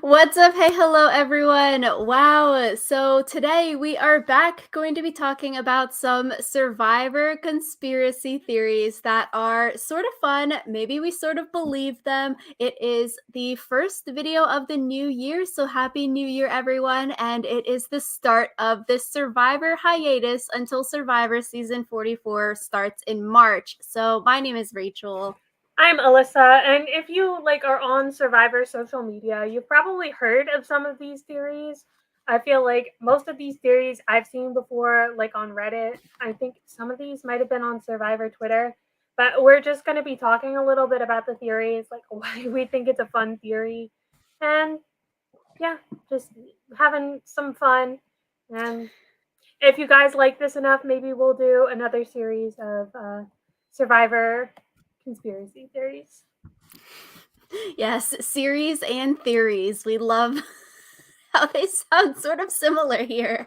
What's up? Hey, hello, everyone. Wow. So today we are back going to be talking about some survivor conspiracy theories that are sort of fun. Maybe we sort of believe them. It is the first video of the new year. So happy new year, everyone. And it is the start of this survivor hiatus until Survivor season 44 starts in March. So my name is Rachel. I'm Alyssa, and if you are on Survivor social media, you've probably heard of some of these theories. I feel like most of these theories I've seen before, like on Reddit. I think some of these might have been on Survivor Twitter, but we're just going to be talking a little bit about the theories, like why we think it's a fun theory, and yeah, just having some fun. And if you guys like this enough, maybe we'll do another series of Survivor conspiracy theories. Yes, series and theories. We love how they sound sort of similar here.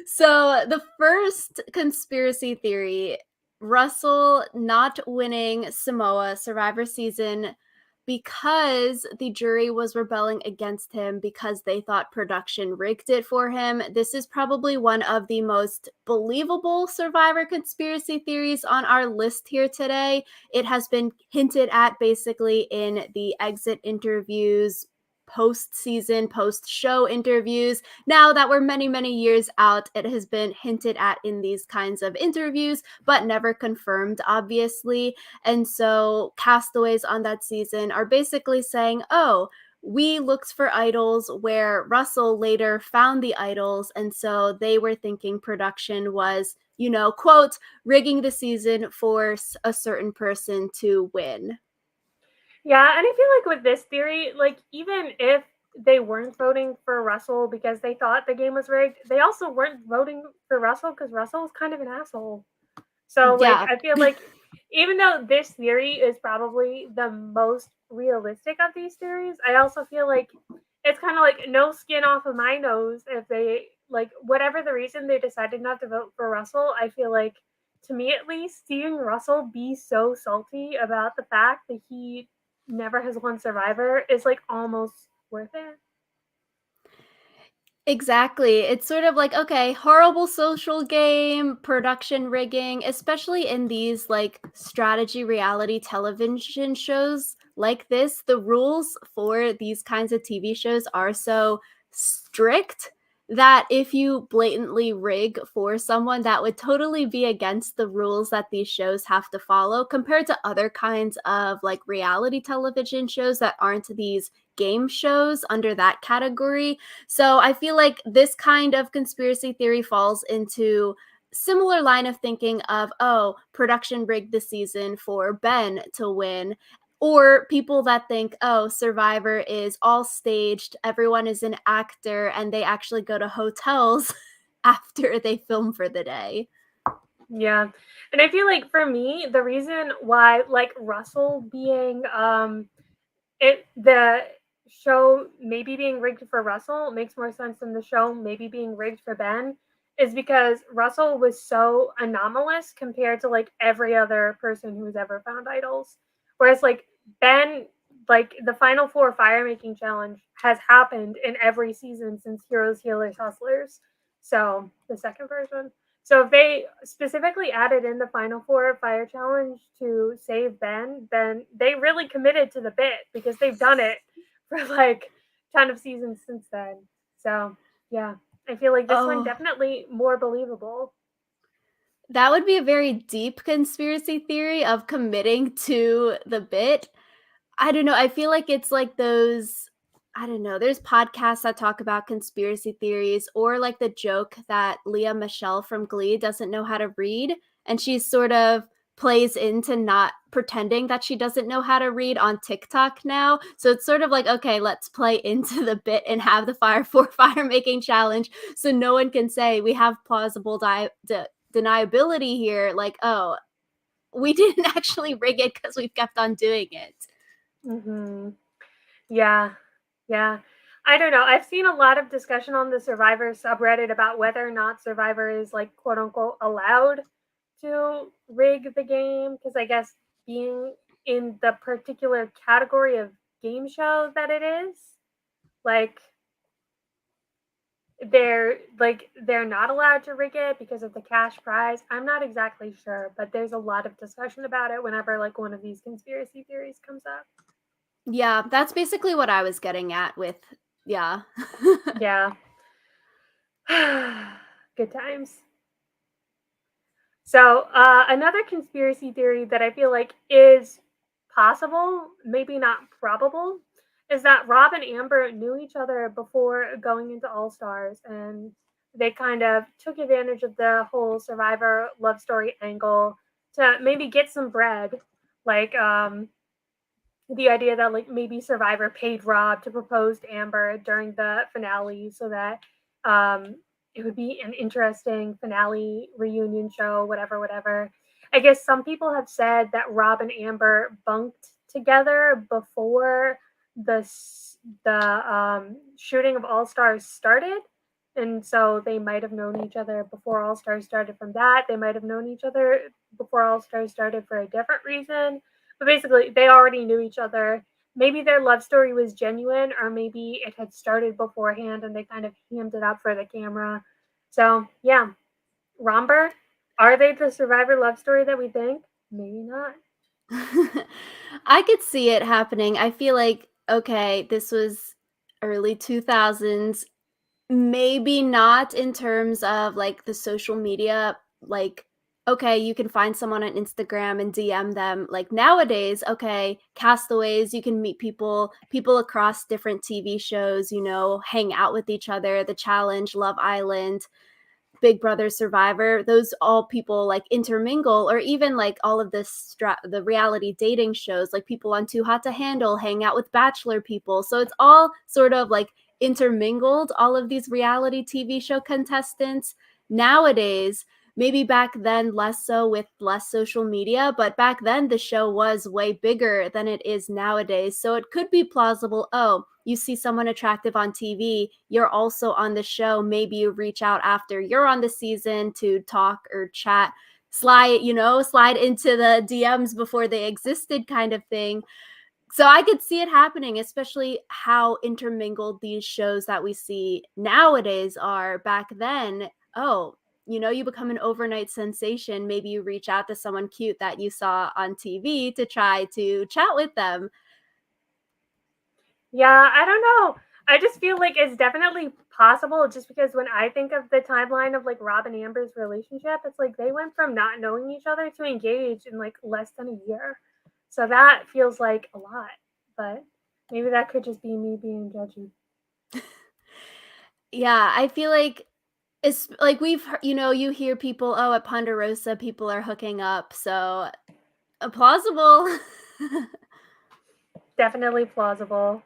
So, the first conspiracy theory, Russell not winning Samoa Survivor season because the jury was rebelling against him because they thought production rigged it for him. This is probably one of the most believable Survivor conspiracy theories on our list here today. It has been hinted at basically in the exit interviews, post-season, post-show interviews. Now that we're many, many years out, it has been hinted at in these kinds of interviews, but never confirmed, obviously. And so castaways on that season are basically saying, oh, we looked for idols where Russell later found the idols. And so they were thinking production was, quote, rigging the season for a certain person to win. Yeah, and I feel like with this theory, even if they weren't voting for Russell because they thought the game was rigged, they also weren't voting for Russell because Russell's kind of an asshole. So Yeah. I feel like even though this theory is probably the most realistic of these theories, I also feel like it's kind of like no skin off of my nose if they whatever the reason they decided not to vote for Russell. I feel like, to me at least, seeing Russell be so salty about the fact that he never has won Survivor is almost worth it. Exactly. It's sort of like, okay, horrible social game, production rigging, especially in these strategy reality television shows like this. The rules for these kinds of TV shows are so strict that if you blatantly rig for someone, that would totally be against the rules that these shows have to follow compared to other kinds of reality television shows that aren't these game shows under that category. So I feel like this kind of conspiracy theory falls into similar line of thinking of, oh, production rigged the season for Ben to win, or people that think, oh, Survivor is all staged, everyone is an actor, and they actually go to hotels after they film for the day. Yeah. And I feel like for me, the reason why Russell being the show maybe being rigged for Russell makes more sense than the show maybe being rigged for Ben is because Russell was so anomalous compared to every other person who's ever found idols. Whereas Ben, the Final Four fire making challenge has happened in every season since Heroes, Healers, Hustlers. So the second version. So if they specifically added in the Final Four Fire Challenge to save Ben, then they really committed to the bit because they've done it for ton of seasons since then. So yeah, I feel like this one Oh, definitely more believable. that would be a very deep conspiracy theory of committing to the bit. I don't know. I feel like it's like those, I don't know, there's podcasts that talk about conspiracy theories, or like the joke that Leah Michelle from Glee doesn't know how to read, and she sort of plays into not pretending that she doesn't know how to read on TikTok now. So it's sort of like, okay, let's play into the bit and have the Fire for Fire making challenge so no one can say we have plausible deniability here. Like, oh, we didn't actually rig it because we've kept on doing it. Mm-hmm. Yeah, yeah. I don't know. I've seen a lot of discussion on the Survivor subreddit about whether or not Survivor is quote unquote allowed to rig the game because I guess being in the particular category of game show that it is, Like they're not allowed to rig it because of the cash prize. I'm not exactly sure, but there's a lot of discussion about it whenever like one of these conspiracy theories comes up. Yeah, that's basically what I was getting at with yeah. Yeah. Good times. So, another conspiracy theory that I feel like is possible, maybe not probable, is that Rob and Amber knew each other before going into All Stars, and they kind of took advantage of the whole Survivor love story angle to maybe get some bread, like the idea that like maybe Survivor paid Rob to propose to Amber during the finale so that um it would be an interesting finale reunion show, whatever, whatever. I guess some people have said that Rob and Amber bunked together before the shooting of All Stars started. And so they might have known each other before All Stars started from that. They might have known each other before All Stars started for a different reason, but basically, they already knew each other. Maybe their love story was genuine, or maybe it had started beforehand and they kind of hammed it up for the camera. So, yeah, Romber, are they the Survivor love story that we think? Maybe not. I could see it happening. I feel like, okay, this was early 2000s. Maybe not in terms of, like, the social media, like, okay, you can find someone on Instagram and DM them. Like, nowadays, okay, castaways, you can meet people across different TV shows, hang out with each other, The Challenge, Love Island, Big Brother, Survivor, those all people like intermingle, or even like all of the reality dating shows, like people on Too Hot to Handle hang out with Bachelor people. So it's all sort of like intermingled, all of these reality TV show contestants. Nowadays, maybe back then less so with less social media, but back then the show was way bigger than it is nowadays. So it could be plausible. Oh, you see someone attractive on TV, you're also on the show. Maybe you reach out after you're on the season to talk or chat, slide into the DMs before they existed, kind of thing. So I could see it happening, especially how intermingled these shows that we see nowadays are. Back then, oh, you become an overnight sensation. Maybe you reach out to someone cute that you saw on TV to try to chat with them. Yeah, I don't know. I just feel like it's definitely possible just because when I think of the timeline of like Rob and Amber's relationship, it's like they went from not knowing each other to engaged in like less than a year. So that feels like a lot, but maybe that could just be me being judgy. Yeah, I feel like it's like you hear people, oh, at Ponderosa, people are hooking up. So plausible. Definitely plausible.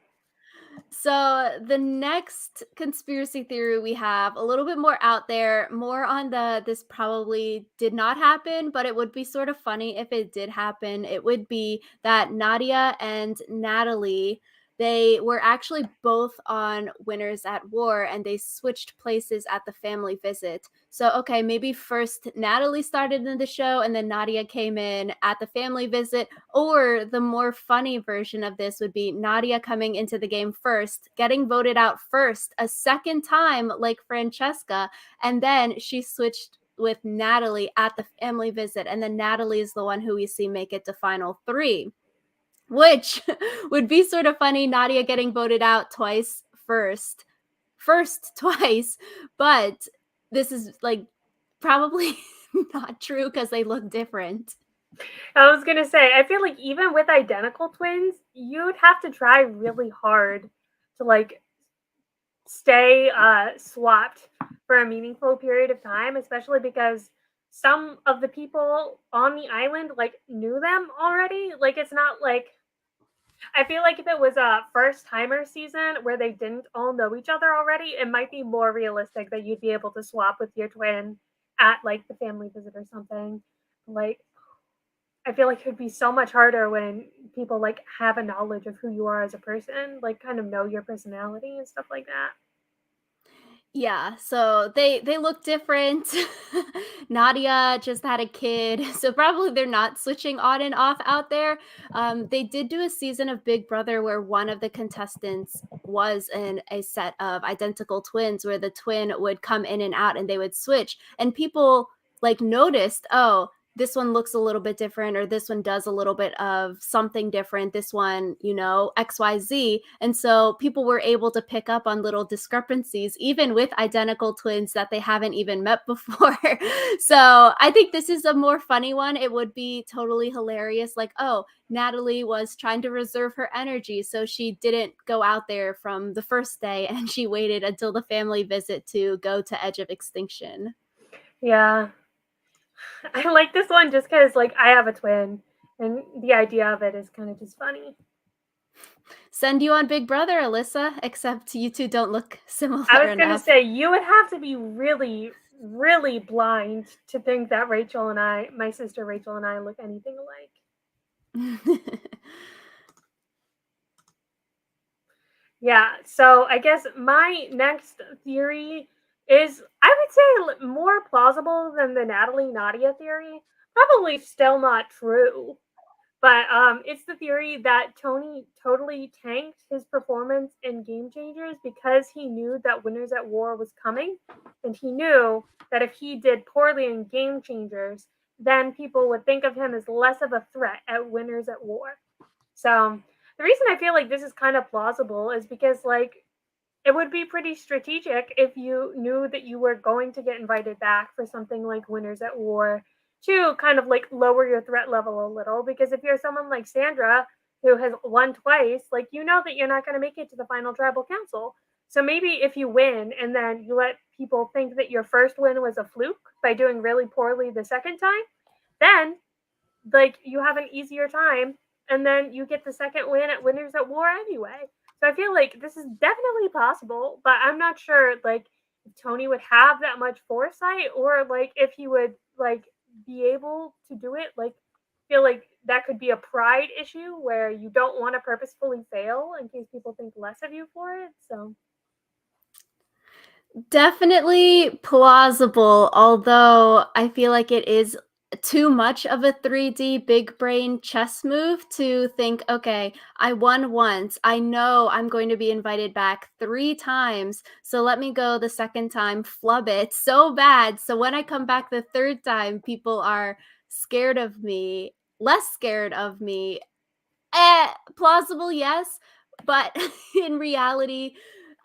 So the next conspiracy theory we have a little bit more out there, more on the this probably did not happen, but it would be sort of funny if it did happen. It would be that Nadia and Natalie, they were actually both on Winners at War and they switched places at the family visit. So okay, maybe first Natalie started in the show and then Nadia came in at the family visit, or the more funny version of this would be Nadia coming into the game first, getting voted out first a second time, like Francesca, and then she switched with Natalie at the family visit, and then Natalie is the one who we see make it to final three, which would be sort of funny. Nadia getting voted out twice first twice, but this is like probably not true because they look different. I was gonna say, I feel like even with identical twins, you'd have to try really hard to like stay swapped for a meaningful period of time, especially because some of the people on the island like knew them already. Like it's not like I feel like if it was a first timer season where they didn't all know each other already, it might be more realistic that you'd be able to swap with your twin at like the family visit or something. Like I feel like it would be so much harder when people like have a knowledge of who you are as a person, like kind of know your personality and stuff like that. Yeah, so they look different. Nadia just had a kid, so probably they're not switching on and off out there. They did do a season of Big Brother where one of the contestants was in a set of identical twins where the twin would come in and out and they would switch. And people like noticed, oh, this one looks a little bit different, or this one does a little bit of something different, this one, XYZ. And so people were able to pick up on little discrepancies even with identical twins that they haven't even met before. So I think this is a more funny one. It would be totally hilarious, like, oh, Natalie was trying to reserve her energy, so she didn't go out there from the first day and she waited until the family visit to go to Edge of Extinction. Yeah. I like this one just because, like, I have a twin, and the idea of it is kind of just funny. Send you on Big Brother, Alyssa, except you two don't look I similar was gonna enough. say you would have to be really, really blind to think that Rachel and I, my sister Rachel and I, look anything alike. Yeah, so I guess my next theory is, I would say, more plausible than the Natalie Nadia theory. Probably still not true, but it's the theory that Tony totally tanked his performance in Game Changers because he knew that Winners at War was coming, and he knew that if he did poorly in Game Changers, then people would think of him as less of a threat at Winners at War. So the reason I feel like this is kind of plausible is because, like, it would be pretty strategic if you knew that you were going to get invited back for something like Winners at War to kind of like lower your threat level a little. Because if you're someone like Sandra who has won twice, like, you know that you're not going to make it to the final tribal council. So maybe if you win and then you let people think that your first win was a fluke by doing really poorly the second time, then like you have an easier time and then you get the second win at Winners at War anyway. So I feel like this is definitely possible, but I'm not sure like if Tony would have that much foresight or like if he would like be able to do it. Like feel like that could be a pride issue where you don't want to purposefully fail in case people think less of you for it. So Definitely plausible, although I feel like it is too much of a 3D big brain chess move to think, okay, I won once. I know I'm going to be invited back 3 times. So let me go the second time, flub it so bad. So when I come back the third time, people are scared of me, less scared of me. Plausible, yes, but in reality,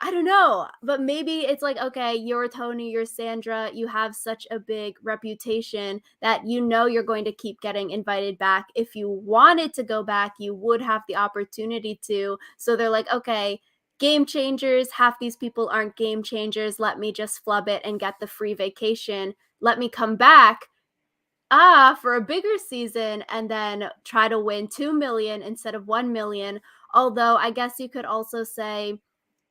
I don't know. But maybe it's like, okay, you're Tony, you're Sandra, you have such a big reputation that you know you're going to keep getting invited back. If you wanted to go back, you would have the opportunity to. So they're like, okay, game changers, half these people aren't game changers. Let me just flub it and get the free vacation. Let me come back for a bigger season and then try to win 2 million instead of 1 million. Although I guess you could also say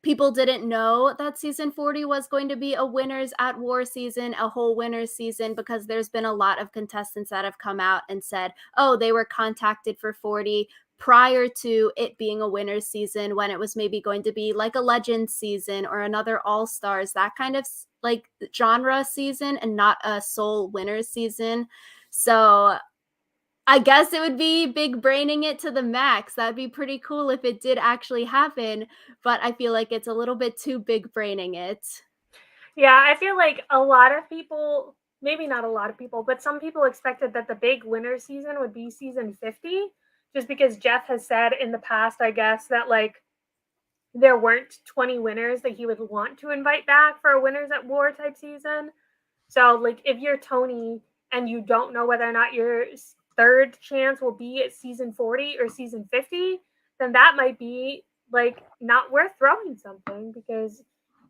people didn't know that season 40 was going to be a winners at war season, a whole winners season, because there's been a lot of contestants that have come out and said, oh, they were contacted for 40 prior to it being a winners season when it was maybe going to be like a legends season or another all stars, that kind of like genre season, and not a sole winners season. So I guess it would be big braining it to the max. That'd be pretty cool if it did actually happen, but I feel like it's a little bit too big braining it. yeah, I feel like a lot of people, maybe not a lot of people, but some people expected that the big winner season would be season 50, just because Jeff has said in the past, I guess, that like there weren't 20 winners that he would want to invite back for a Winners at War type season. So, like, if you're Tony and you don't know whether or not your third chance will be at season 40 or season 50, then that might be like not worth throwing something because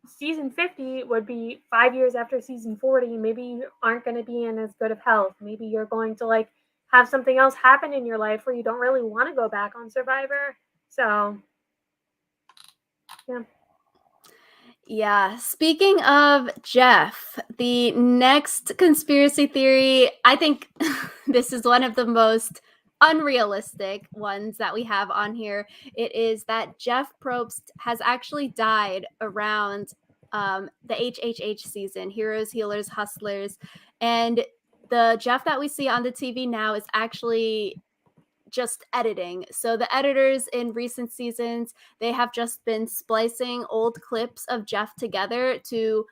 season 50 would be 5 years after season 40. Maybe you aren't going to be in as good of health. Maybe you're going to like have something else happen in your life where you don't really want to go back on Survivor. So, yeah. Yeah, speaking of Jeff, the next conspiracy theory, I think this is one of the most unrealistic ones that we have on here. It is that Jeff Probst has actually died around the HHH season, Heroes, Healers, Hustlers. And the Jeff that we see on the TV now is actually just editing. So the editors in recent seasons, they have just been splicing old clips of Jeff together to,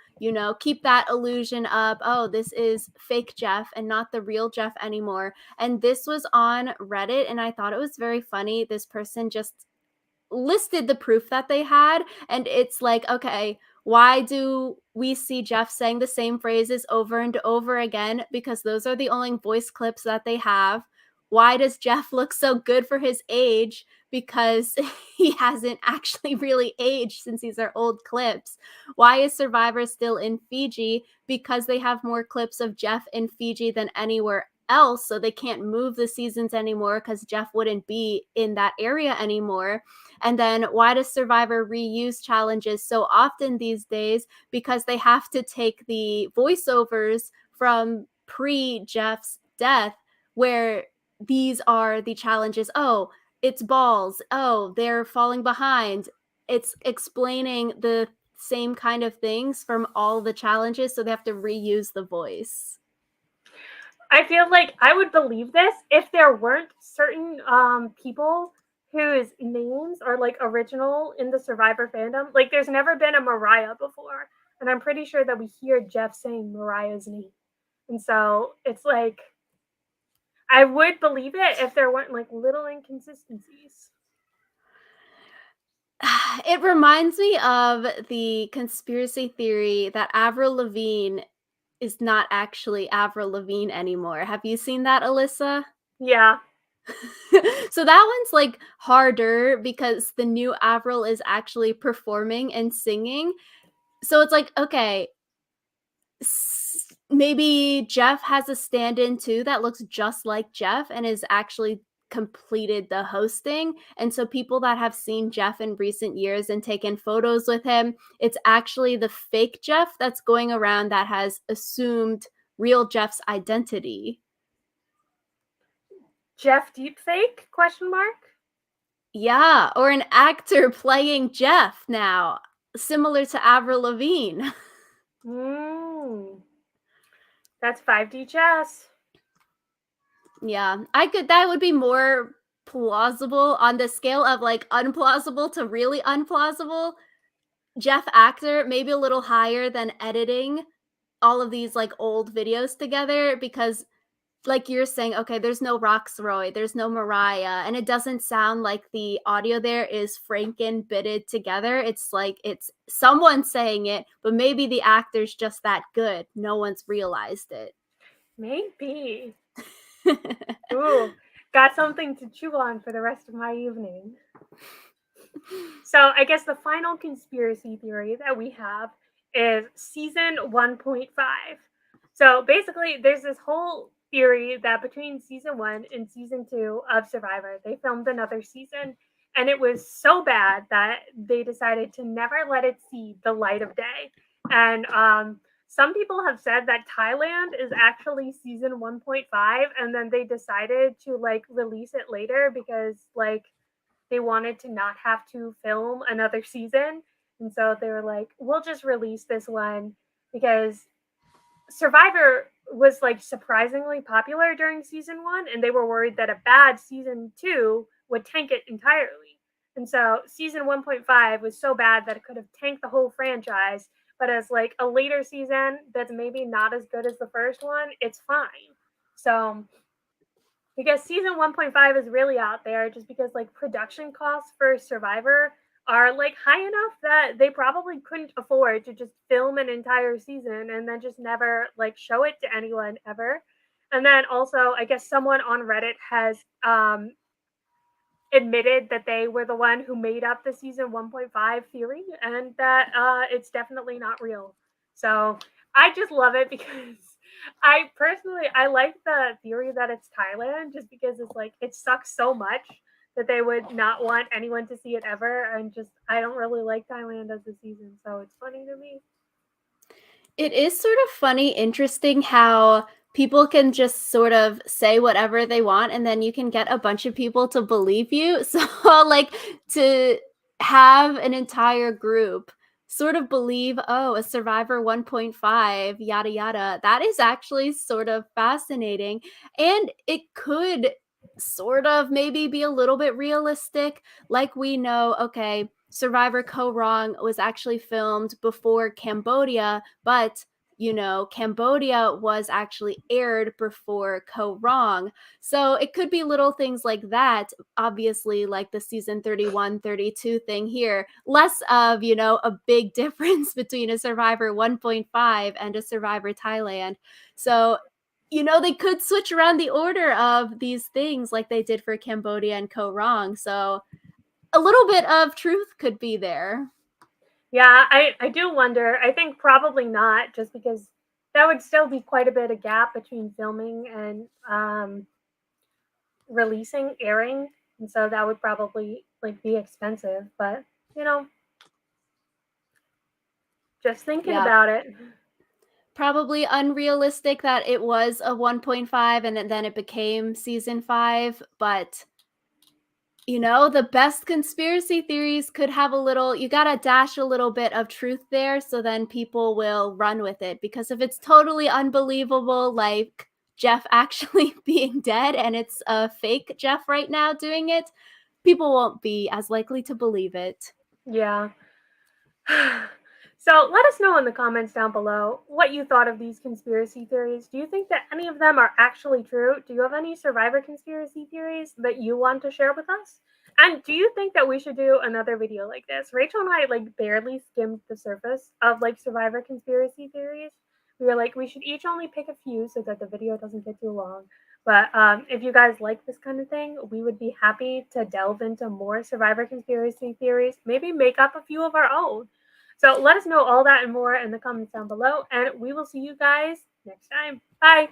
keep that illusion of, oh, this is fake Jeff and not the real Jeff anymore. And this was on Reddit, and I thought it was very funny. This person just listed the proof that they had, and it's like, okay, why do we see Jeff saying the same phrases over and over again? Because those are the only voice clips that they have. Why does Jeff look so good for his age? Because he hasn't actually really aged since these are old clips. Why is Survivor still in Fiji? Because they have more clips of Jeff in Fiji than anywhere else, so they can't move the seasons anymore because Jeff wouldn't be in that area anymore. And then why does Survivor reuse challenges so often these days? Because they have to take the voiceovers from pre Jeff's death, where these are the challenges. Oh, it's balls. Oh, they're falling behind. It's explaining the same kind of things from all the challenges, so they have to reuse the voice. I feel like I would believe this if there weren't certain people whose names are like original in the Survivor fandom. Like there's never been a Mariah before, and I'm pretty sure that we hear Jeff saying Mariah's name. And so it's like I would believe it if there weren't like little inconsistencies. It reminds me of the conspiracy theory that Avril Lavigne is not actually Avril Lavigne anymore. Have you seen that, Alyssa? Yeah. So that one's like harder because the new Avril is actually performing and singing. So it's like, okay, maybe Jeff has a stand-in too that looks just like Jeff and is actually completed the hosting. And so people that have seen Jeff in recent years and taken photos with him, it's actually the fake Jeff that's going around that has assumed real Jeff's identity. Jeff deepfake? Question mark. Yeah, or an actor playing Jeff now, similar to Avril Lavigne. That's 5D chess. Yeah, that would be more plausible on the scale of like unplausible to really unplausible. Jeff actor, maybe a little higher than editing all of these like old videos together, because like you're saying, okay, there's no Roxroy, there's no Mariah, and it doesn't sound like the audio there is franken bitted together. It's like it's someone saying it, but maybe the actor's just that good. No one's realized it. Maybe. Ooh, got something to chew on for the rest of my evening. So I guess the final conspiracy theory that we have is season 1.5. So basically, there's this whole theory that between season 1 and season 2 of Survivor, they filmed another season, and it was so bad that they decided to never let it see the light of day. And some people have said that Thailand is actually season 1.5, and then they decided to like release it later because like they wanted to not have to film another season. And so they were like, we'll just release this one because Survivor was like surprisingly popular during season 1, and they were worried that a bad season 2 would tank it entirely. And so season 1.5 was so bad that it could have tanked the whole franchise. But as like a later season that's maybe not as good as the first one, it's fine. So because season 1.5 is really out there just because like production costs for Survivor are like high enough that they probably couldn't afford to just film an entire season and then just never like show it to anyone ever. And then also, I guess someone on Reddit has admitted that they were the one who made up the season 1.5 theory and that it's definitely not real. So I just love it because I like the theory that it's Thailand just because it's like it sucks so much that they would not want anyone to see it ever, and just I don't really like Thailand as a season, so it's funny to me. It is sort of funny, interesting how people can just sort of say whatever they want and then you can get a bunch of people to believe you. So like to have an entire group sort of believe, oh, a Survivor 1.5, yada, yada. That is actually sort of fascinating. And it could sort of maybe be a little bit realistic. Like we know, okay, Survivor Co Wrong was actually filmed before Cambodia, but Cambodia was actually aired before Co Wrong. So it could be little things like that, obviously, like the season 31, 32 thing here, less of, a big difference between a Survivor 1.5 and a Survivor Thailand. So, they could switch around the order of these things like they did for Cambodia and Ko Rong. So a little bit of truth could be there. Yeah, I do wonder. I think probably not, just because that would still be quite a bit of gap between filming and releasing, airing, and so that would probably like be expensive. But you know, just thinking Yeah. about it. Probably unrealistic that it was a 1.5 and then it became season 5, but the best conspiracy theories could have a little, you gotta dash a little bit of truth there so then people will run with it. Because if it's totally unbelievable, like Jeff actually being dead and it's a fake Jeff right now doing it, people won't be as likely to believe it. Yeah. So let us know in the comments down below what you thought of these conspiracy theories. Do you think that any of them are actually true? Do you have any Survivor conspiracy theories that you want to share with us? And do you think that we should do another video like this? Rachel and I like barely skimmed the surface of like Survivor conspiracy theories. We were like, we should each only pick a few so that the video doesn't get too long. But if you guys like this kind of thing, we would be happy to delve into more Survivor conspiracy theories, maybe make up a few of our own. So let us know all that and more in the comments down below, and we will see you guys next time. Bye.